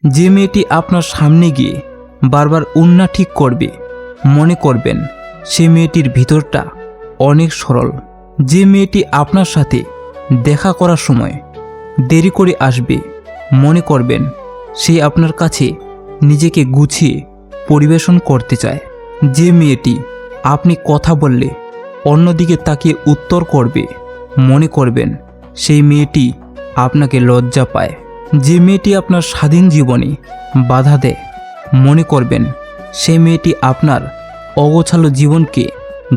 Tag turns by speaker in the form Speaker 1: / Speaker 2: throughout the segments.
Speaker 1: যে মেয়েটি আপনার সামনে গিয়ে বারবার উন্না ঠিক করবে, মনে করবেন সে মেয়েটির ভিতরটা অনেক সরল। যে মেয়েটি আপনার সাথে দেখা করার সময় দেরি করে আসবে, মনে করবেন সে আপনার কাছে নিজেকে গুছিয়ে পরিবেশন করতে চায়। যে মেয়েটি আপনি কথা বললে অন্যদিকে তাকিয়ে উত্তর করবে, মনে করবেন সেই মেয়েটি আপনাকে লজ্জা পায়। যে মেয়েটি আপনার স্বাধীন জীবনে বাধা দেয়, মনে করবেন সেই মেয়েটি আপনার অগোছালো জীবনকে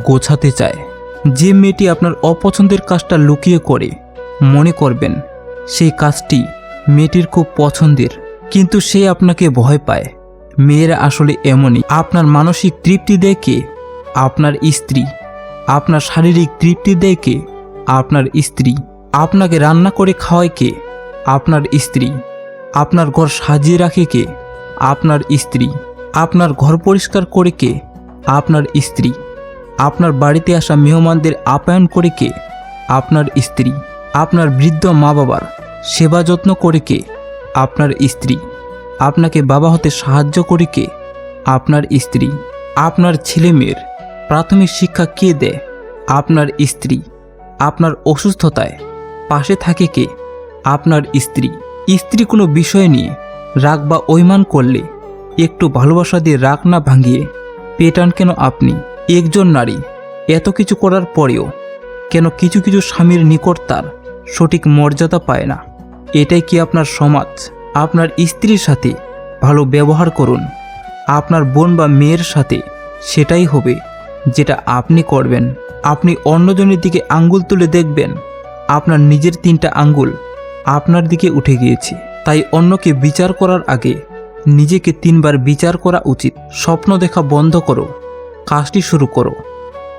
Speaker 1: গোছাতে চায়। যে মেয়েটি আপনার অপছন্দের কাজটা লুকিয়ে করে, মনে করবেন সেই কাজটি মেয়েটির খুব পছন্দের, কিন্তু সে আপনাকে ভয় পায়। মেয়েরা আসলে এমনই। আপনার মানসিক তৃপ্তি দেয় কে? আপনার স্ত্রী। আপনার শারীরিক তৃপ্তি দেয় কে? আপনার স্ত্রী। আপনাকে রান্না করে খাওয়ায় কে? আপনার স্ত্রী। আপনার ঘর সাজিয়ে রাখে কে? আপনার স্ত্রী। আপনার ঘর পরিষ্কার করে কে? আপনার স্ত্রী। আপনার বাড়িতে আসা মেহমানদের আপ্যায়ন করে কে? আপনার স্ত্রী। আপনার বৃদ্ধ মা বাবার সেবা যত্ন করে কে? আপনার স্ত্রী। আপনাকে বাবা হতে সাহায্য করে কে? আপনার স্ত্রী। আপনার ছেলেমেয়ের প্রাথমিক শিক্ষা কে দেয়? আপনার স্ত্রী। আপনার অসুস্থতায় পাশে থাকে কে? আপনার স্ত্রী। স্ত্রী কোনো বিষয় নিয়ে রাগ বা অভিমান করলে একটু ভালোবাসা দিয়ে রাগ না ভাঙিয়ে পেটান কেন আপনি? একজন নারী এত কিছু করার পরেও কেন কিছু কিছু স্বামীর নিকট তার সঠিক মর্যাদা পায় না? এটাই কি আপনার সমাজ? আপনার স্ত্রীর সাথে ভালো ব্যবহার করুন। আপনার বোন বা মেয়ের সাথে সেটাই হবে যেটা আপনি করবেন। আপনি অন্যজনের দিকে আঙ্গুল তুলে দেখবেন আপনার নিজের 3টা আঙ্গুল আপনার দিকে উঠে গিয়েছে। তাই অন্যকে বিচার করার আগে নিজেকে 3বার বিচার করা উচিত। স্বপ্ন দেখা বন্ধ করো, কাজটি শুরু করো,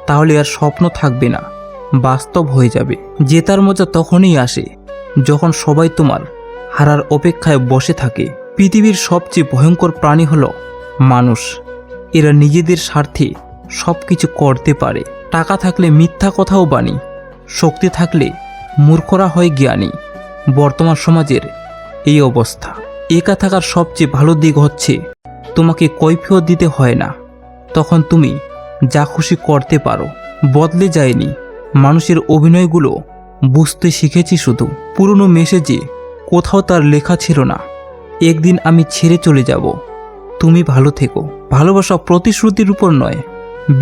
Speaker 1: তাহলে আর স্বপ্ন থাকবে না, বাস্তব হয়ে যাবে। জেতার মজা তখনই আসে যখন সবাই তোমার হারার অপেক্ষায় বসে থাকে। পৃথিবীর সবচেয়ে ভয়ঙ্কর প্রাণী হলো মানুষ। এরা নিজেদের স্বার্থে সব কিছু করতে পারে। টাকা থাকলে মিথ্যা কথাও বাণী, শক্তি থাকলে মূর্খরা হয় জ্ঞানী। বর্তমান সমাজের এই অবস্থা। একা থাকার সবচেয়ে ভালো দিক হচ্ছে তোমাকে কৈফিয়ত দিতে হয় না, তখন তুমি যা খুশি করতে পারো। বদলে যায়নি, মানুষের অভিনয়গুলো বুঝতে শিখেছি শুধু। পুরনো মেসেজে কোথাও তার লেখা ছিল না একদিন আমি ছেড়ে চলে যাব, তুমি ভালো থেকো। ভালোবাসা প্রতিশ্রুতির উপর নয়,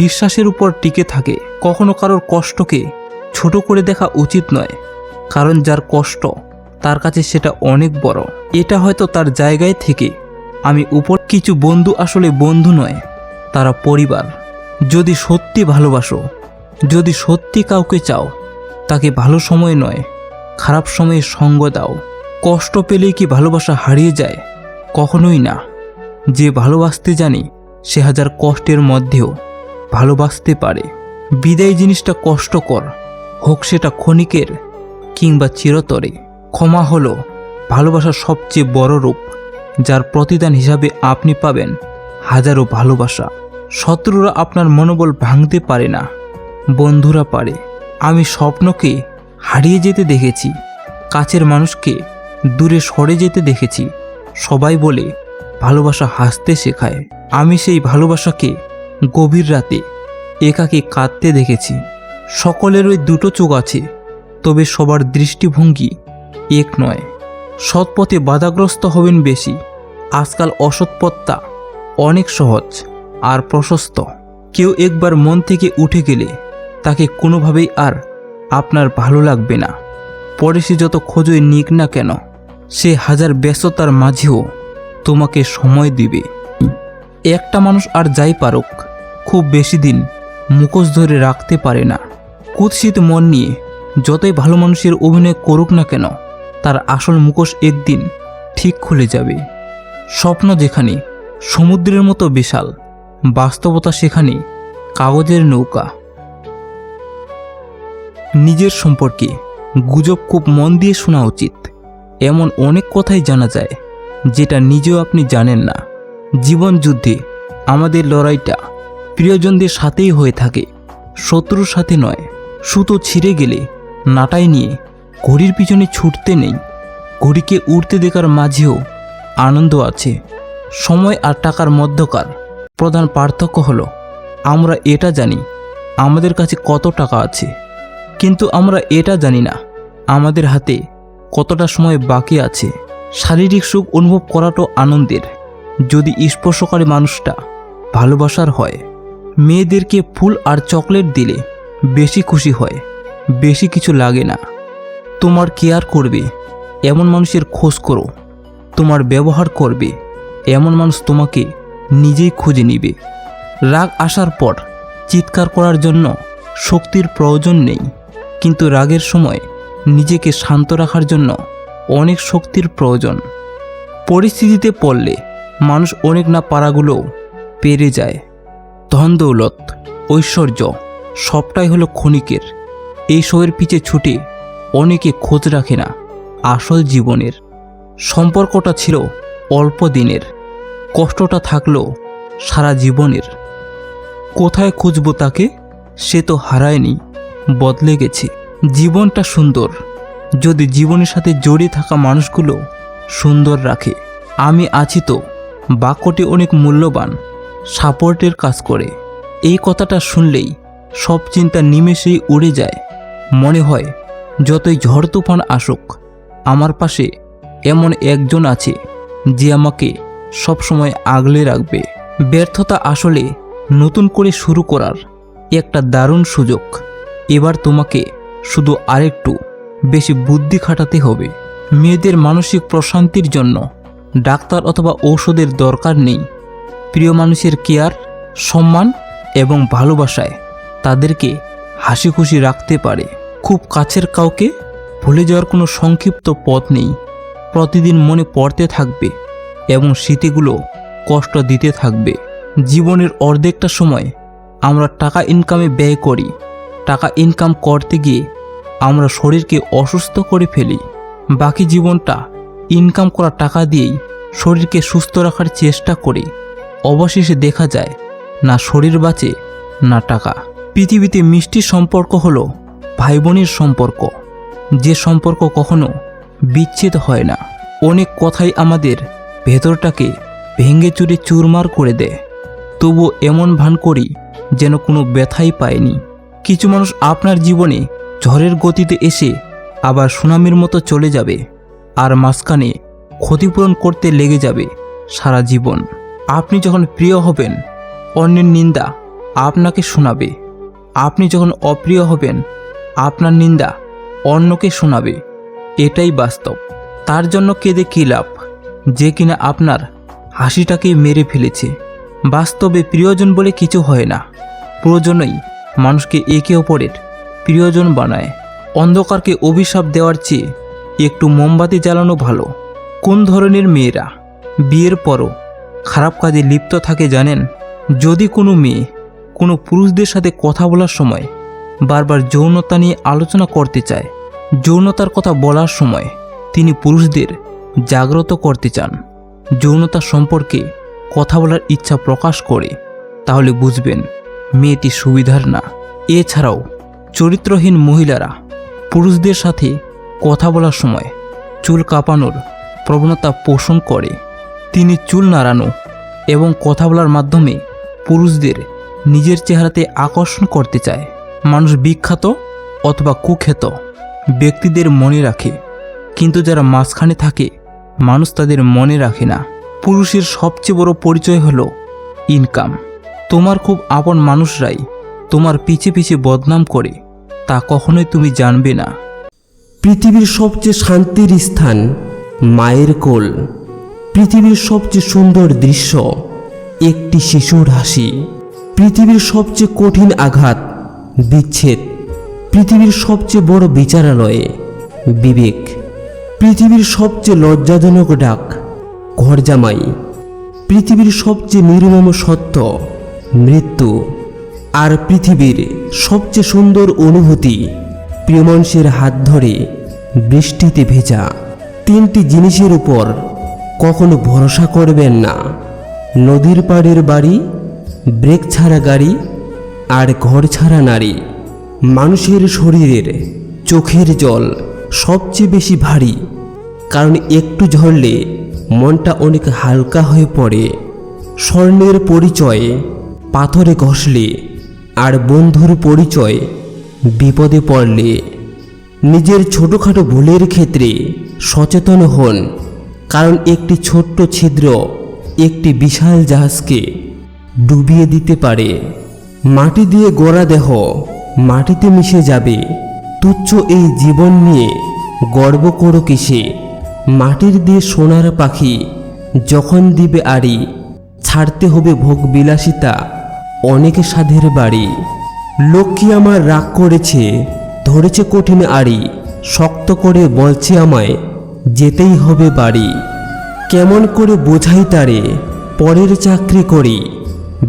Speaker 1: বিশ্বাসের উপর টিকে থাকে। কখনো কারোর কষ্টকে ছোট করে দেখা উচিত নয়, কারণ যার কষ্ট তার কাছে সেটা অনেক বড়। এটা হয়তো তার জায়গায় থেকে আমি উপর। কিছু বন্ধু আসলে বন্ধু নয়, তারা পরিবার। যদি সত্যি ভালোবাসো, যদি সত্যি কাউকে চাও, তাকে ভালো সময় নয়, খারাপ সময়ে সঙ্গ দাও। কষ্ট পেলেই কি ভালোবাসা হারিয়ে যায়? কখনোই না। যে ভালোবাসতে জানে সে হাজার কষ্টের মধ্যেও ভালোবাসতে পারে। বিদায় জিনিসটা কষ্টকর, হোক সেটা ক্ষণিকের কিংবা চিরতরে। ক্ষমা হলো ভালোবাসার সবচেয়ে বড় রূপ, যার প্রতিদান হিসাবে আপনি পাবেন হাজারো ভালোবাসা। শত্রুরা আপনার মনোবল ভাঙতে পারে না, বন্ধুরা পারে। আমি স্বপ্নকে হারিয়ে যেতে দেখেছি, কাছের মানুষকে দূরে সরে যেতে দেখেছি। সবাই বলে ভালোবাসা হাসতে শেখায়। আমি সেই ভালোবাসাকে গভীর রাতে একাকী কাঁদতে দেখেছি। সকলের ওই 2টো চোখ আছে, তবে সবার দৃষ্টিভঙ্গি এক নয়। সৎপথে বাধাগ্রস্ত হবেন বেশি। আজকাল অসৎ পথটা অনেক সহজ আর প্রশস্ত। কেউ একবার মন থেকে উঠে গেলে তাকে কোনোভাবেই আর আপনার ভালো লাগবে না। পরে সে যত খোঁজই নিক না কেন, সে হাজার ব্যস্ততার মাঝেও তোমাকে সময় দিবে। একটা মানুষ আর যাই পারুক, খুব বেশি দিন মুখোশ ধরে রাখতে পারে না। কুৎসিত মন নিয়ে যতই ভালো মানুষের অভিনয় করুক না কেন, তার আসল মুখোশ একদিন ঠিক খুলে যাবে। স্বপ্ন যেখানে সমুদ্রের মতো বিশাল, বাস্তবতা সেখানে কাগজের নৌকা। নিজের সম্পর্কে গুজব খুব মন দিয়ে শোনা উচিত। এমন অনেক কথাই জানা যায় যেটা নিজেও আপনি জানেন না। জীবন যুদ্ধে আমাদের লড়াইটা প্রিয়জনদের সাথেই হয়ে থাকে, শত্রুর সাথে নয়। সুতো ছিঁড়ে গেলে নাটাই নিয়ে ঘড়ির পিছনে ছুটতে নেই, ঘড়িকে উড়তে দেখার মাঝেও আনন্দ আছে। সময় আর টাকার মধ্যকার প্রধান পার্থক্য হলো আমরা এটা জানি আমাদের কাছে কত টাকা আছে, কিন্তু আমরা এটা জানি না আমাদের হাতে কতটা সময় বাকি আছে। শারীরিক সুখ অনুভব করাটাও আনন্দের, যদি স্পর্শকারী মানুষটা ভালোবাসার হয়। মেয়েদেরকে ফুল আর চকলেট দিলে বেশি খুশি হয়, বেশি কিছু লাগে না। তোমার কেয়ার করবে এমন মানুষের খোঁজ করো, তোমার ব্যবহার করবে এমন মানুষ তোমাকে নিজেই খুঁজে নিবে। রাগ আসার পর চিৎকার করার জন্য শক্তির প্রয়োজন নেই, কিন্তু রাগের সময় নিজেকে শান্ত রাখার জন্য অনেক শক্তির প্রয়োজন। পরিস্থিতিতে পড়লে মানুষ অনেক না পারাগুলোও পেরে যায়। ধন দৌলত, ঐশ্বর্য সবটাই হলো ক্ষণিকের। এই শোয়ের পিছে ছুটে অনেকে খোঁজ রাখে না আসল জীবনের। সম্পর্কটা ছিল অল্প দিনের, কষ্টটা থাকলো সারা জীবনের। কোথায় খুঁজব তাকে, সে তো হারায়নি, বদলে গেছে। জীবনটা সুন্দর যদি জীবনের সাথে জড়িয়ে থাকা মানুষগুলো সুন্দর রাখে। আমি আছি তো বাক্যটি অনেক মূল্যবান, সাপোর্টের কাজ করে। এই কথাটা শুনলেই সব চিন্তা নিমেষেই উড়ে যায়। মনে হয় যতই ঝড় তুফান আসুক আমার পাশে এমন একজন আছে যে আমাকে সবসময় আগলে রাখবে। ব্যর্থতা আসলে নতুন করে শুরু করার একটা দারুণ সুযোগ। এবার তোমাকে শুধু আরেকটু বেশি বুদ্ধি খাটাতে হবে। মেয়েদের মানসিক প্রশান্তির জন্য ডাক্তার অথবা ঔষধের দরকার নেই। প্রিয় মানুষের কেয়ার, সম্মান এবং ভালোবাসায় তাদেরকে হাসি খুশি রাখতে পারে। খুব কাছের কাউকে ভুলে যাওয়ার কোনো সংক্ষিপ্ত পথ নেই। প্রতিদিন মনে পড়তে থাকবে এবং স্মৃতিগুলো কষ্ট দিতে থাকবে। জীবনের অর্ধেকটা সময় আমরা টাকা ইনকামে ব্যয় করি। টাকা ইনকাম করতে গিয়ে আমরা শরীরকে অসুস্থ করে ফেলি। বাকি জীবনটা ইনকাম করা টাকা দিয়েই শরীরকে সুস্থ রাখার চেষ্টা করি। অবশেষে দেখা যায় না শরীর বাঁচে না টাকা। পৃথিবীতে মিষ্টি সম্পর্ক হলো ভাই বোনের সম্পর্ক, যে সম্পর্ক কখনো বিচ্ছেদ হয় না। অনেক কথাই আমাদের ভেতরটাকে ভেঙে চুরে চুরমার করে দেয়, তবু এমন ভান করি যেন কোনো ব্যথাই পায়নি। কিছু মানুষ আপনার জীবনে ঝড়ের গতিতে এসে আবার সুনামির মতো চলে যাবে, আর মাঝখানে ক্ষতিপূরণ করতে লেগে যাবে সারা জীবন। আপনি যখন প্রিয় হবেন অন্যের নিন্দা আপনাকে শোনাবে, আপনি যখন অপ্রিয় হবেন আপনার নিন্দা অন্যকে শোনাবে। এটাই বাস্তব। তার জন্য কেঁদে কী লাভ যে কিনা আপনার হাসিটাকে মেরে ফেলেছে। বাস্তবে প্রিয়জন বলে কিছু হয় না, প্রয়োজনই মানুষকে একে অপরের প্রিয়জন বানায়। অন্ধকারকে অভিশাপ দেওয়ার চেয়ে একটু মোমবাতি জ্বালানো ভালো। কোন ধরনের মেয়েরা বিয়ের পরও খারাপ কাজে লিপ্ত থাকে জানেন? যদি কোনো মেয়ে কোনো পুরুষদের সাথে কথা বলার সময় বারবার যৌনতা নিয়ে আলোচনা করতে চায়, যৌনতার কথা বলার সময় তিনি পুরুষদের জাগ্রত করতে চান, যৌনতা সম্পর্কে কথা বলার ইচ্ছা প্রকাশ করে, তাহলে বুঝবেন মেয়েটি সুবিধার না। এছাড়াও চরিত্রহীন মহিলারা পুরুষদের সাথে কথা বলার সময় চুল কাঁপানোর প্রবণতা পোষণ করে। তিনি চুল নাড়ানো এবং কথা বলার মাধ্যমে পুরুষদের নিজের চেহারাতে আকর্ষণ করতে চায়। মানুষ বিখ্যাত অথবা কুখ্যাত ব্যক্তিদের মনে রাখে, কিন্তু যারা মাঝখানে থাকে মানুষ তাদের মনে রাখে না। পুরুষের সবচেয়ে বড় পরিচয় হলো ইনকাম। তোমার খুব আপন মানুষরাই তোমার পিছে পিছে বদনাম করে, তা কখনোই তুমি জানবে না।
Speaker 2: পৃথিবীর সবচেয়ে শান্তির স্থান মায়ের কোল। পৃথিবীর সবচেয়ে সুন্দর দৃশ্য একটি শিশুর হাসি। পৃথিবীর সবচেয়ে কঠিন আঘাত বিচ্ছেদ। পৃথিবীর সবচেয়ে বড় বিচারালয়ে বিবেক। পৃথিবীর সবচেয়ে লজ্জাজনক ডাক ঘরজামাই। পৃথিবীর সবচেয়ে নির্মম সত্য মৃত্যু। আর পৃথিবীর সবচেয়ে সুন্দর অনুভূতি প্রিয় মানুষের হাত ধরে বৃষ্টিতে ভেজা। তিনটি জিনিসের উপর কখনো ভরসা করবেন না: নদীর পাড়ের বাড়ি, ব্রেক ছাড়া গাড়ি, আর ঘর ছাড়া নারী। মানুষের শরীরের চোখের জল সবচেয়ে বেশি ভারী, কারণ একটু ঝরলে মনটা অনেক হালকা হয়ে পড়ে। স্বর্ণের পরিচয় পাথরে ঘষলে, আর বন্ধুর পরিচয় বিপদে পড়লে। নিজের ছোটোখাটো ভুলের ক্ষেত্রে সচেতন হন, কারণ একটি ছোট্ট ছিদ্র একটি বিশাল জাহাজকে ডুবিয়ে দিতে পারে। মাটি দিয়ে গড়া দেহ মাটিতে মিশে যাবে। তুচ্ছ এই জীবন নিয়ে গর্ব করো কিসে? মাটির দিয়ে সোনার পাখি যখন দিবে আড়ি, ছাড়তে হবে ভোগ বিলাসিতা অনেক সাধের বাড়ি। লক্ষ্মী আমার রাগ করেছে, ধরেছে কঠিন আড়ি, শক্ত করে বলছে আমায় যেতেই হবে বাড়ি। কেমন করে বোঝাই তারে পরের চাকরি করি,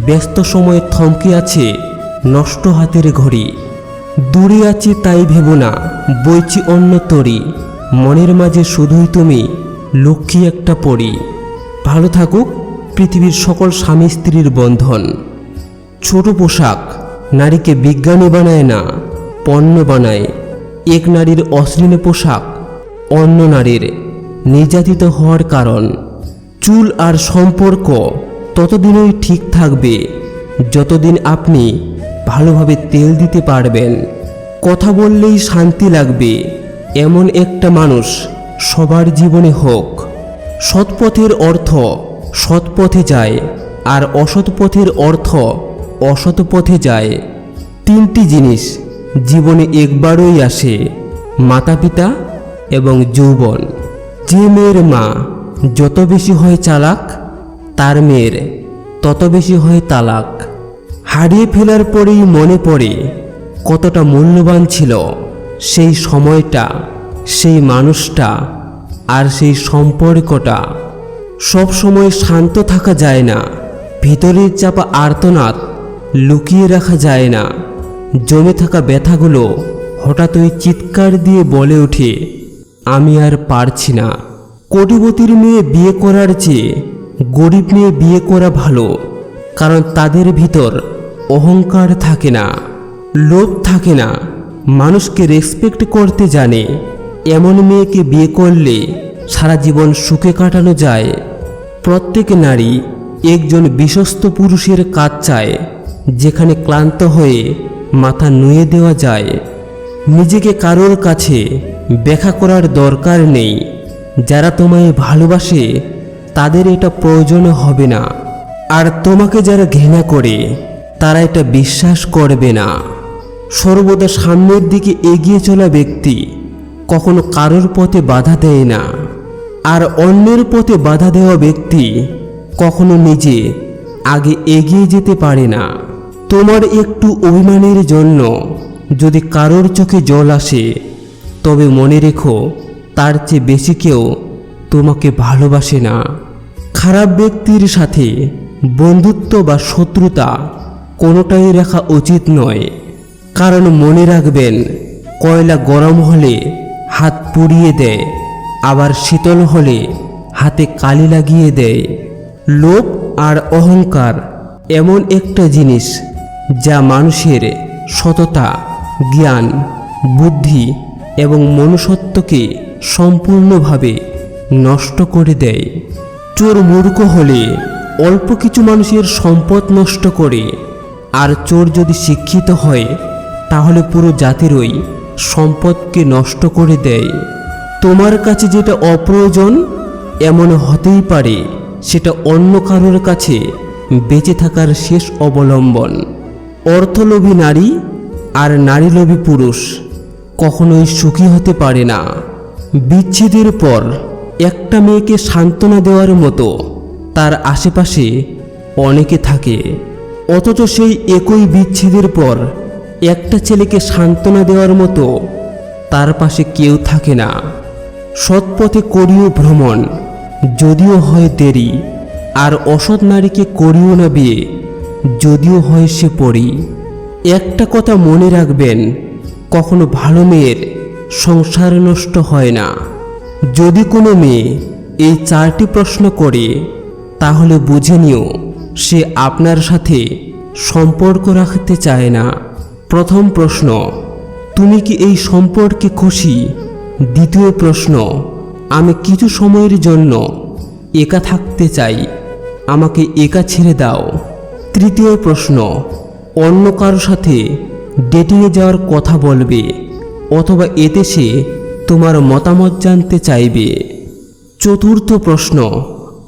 Speaker 2: ব্যস্ত সময় থমকে আছে নষ্ট হাতের ঘড়ি। দূরে আছি তাই ভেবো না, বইছি অন্য তরি, মনের মাঝে শুধুই তুমি লক্ষ্মী একটা পরি। ভালো থাকুক পৃথিবীর সকল স্বামী স্ত্রীর বন্ধন। ছোট পোশাক নারীকে বিজ্ঞানী বানায় না, পণ্য বানায়। এক নারীর অশ্লীল পোশাক অন্য নারীর নির্যাতিত হওয়ার কারণ। চুল আর সম্পর্ক ততদিনই ঠিক থাকবে যতদিন আপনি ভালোভাবে তেল দিতে পারবেন। কথা বললেই শান্তি লাগবে এমন একটা মানুষ সবার জীবনে হোক। সৎপথের অর্থ সৎপথে যায়, আর অসৎ পথের অর্থ অসৎ পথে যায়। তিনটি জিনিস জীবনে একবারই আসে, মাতা পিতা এবং যৌবন। যে মেয়ের মা যত বেশি হয় চালাক, তার মেয়ের তত বেশি হয় তালাক। হারিয়ে ফেলার পরেই মনে পড়ে কতটা মূল্যবান ছিল সেই সময়টা, সেই মানুষটা, আর সেই সম্পর্কটা। সব সময় শান্ত থাকা যায় না, ভিতরের চাপা আর্তনাদ লুকিয়ে রাখা যায় না। জমে থাকা ব্যথাগুলো হঠাৎই চিৎকার দিয়ে বলে ওঠে, আমি আর পারছি না। কোটিপতির মেয়ে বিয়ে করার চেয়ে গরিব মেয়ে বিয়ে করা ভালো, কারণ তাদের ভিতর অহংকার থাকে না, লোভ থাকে না, মানুষকে রেসপেক্ট করতে জানে। এমন মেয়েকে বিয়ে করলে সারা জীবন সুখে কাটানো যায়। প্রত্যেক নারী একজন বিশ্বস্ত পুরুষের কাজ চায়, যেখানে ক্লান্ত হয়ে মাথা নুয়ে দেওয়া যায়। নিজেকে কারোর কাছে ব্যাখ্যা করার দরকার নেই। যারা তোমায় ভালোবাসে তাদের এটা প্রয়োজন হবে না, আর তোমাকে যারা ঘৃণা করে তারা এটা বিশ্বাস করবে না। সর্বদা সামনের দিকে এগিয়ে চলা ব্যক্তি কখনো কারোর পথে বাধা দেয় না, আর অন্যের পথে বাধা দেওয়া ব্যক্তি কখনো নিজে আগে এগিয়ে যেতে পারে না। তোমার একটু অভিমানের জন্য যদি কারোর চোখে জল আসে, তবে মনে রেখো তার চেয়ে বেশি কেউ তোমাকে ভালোবাসে না। খারাপ ব্যক্তির সাথে বন্ধুত্ব বা শত্রুতা কোনোটাই রাখা উচিত নয়, কারণ মনে রাখবেন, কয়লা গরম হলে হাত পুড়িয়ে দেয়, আবার শীতল হলে হাতে কালি লাগিয়ে দেয়। লোভ আর অহংকার এমন একটা জিনিস যা মানুষের সততা, জ্ঞান, বুদ্ধি এবং মনুষ্যত্বকে সম্পূর্ণভাবে নষ্ট করে দেয়। চোর মূর্খ হলে অল্প কিছু মানুষের সম্পদ নষ্ট করে, আর চোর যদি শিক্ষিত হয় তাহলে পুরো জাতিরই সম্পদকে নষ্ট করে দেয়। তোমার কাছে যেটা অপ্রয়োজন এমন হতেই পারে সেটা অন্য কারোর কাছে বেঁচে থাকার শেষ অবলম্বন। অর্থলোভী নারী আর নারীলোভী পুরুষ কখনোই সুখী হতে পারে না। বিচ্ছেদের পর একটা মেয়েকে সান্ত্বনা দেওয়ার মতো তার আশেপাশে অনেকে থাকে, অথচ সেই একই বিচ্ছেদের পর একটা ছেলেকে সান্ত্বনা দেওয়ার মতো তার পাশে কেউ থাকে না। সৎপথে করিও ভ্রমণ, যদিও হয় দেরি, আর অসৎ নারীকে করিও না বিয়ে, যদিও হয় সে পরী। একটা কথা মনে রাখবেন, কখনো ভালো মেয়ের সংসার নষ্ট হয় না। যদি কোনো মেয়ে এই 4টি প্রশ্ন করে, তাহলে বুঝে নিও সে আপনার সাথে সম্পর্ক রাখতে চায় না। প্রথম প্রশ্ন, তুমি কি এই সম্পর্কে খুশি? দ্বিতীয় প্রশ্ন, আমি কিছু সময়ের জন্য একা থাকতে চাই, আমাকে একা ছেড়ে দাও। তৃতীয় প্রশ্ন, অন্য কারো সাথে ডেটিংয়ে যাওয়ার কথা বলবে অথবা এতে সে তোমার মতামত জানতে চাইবে। চতুর্থ প্রশ্ন,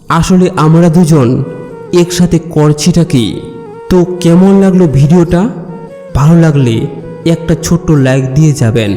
Speaker 2: আসলে আমরা দুজন একসাথে করছিটা কি? তো কেমন লাগলো ভিডিওটা? ভালো লাগলে একটা ছোট্ট লাইক দিয়ে যাবেন।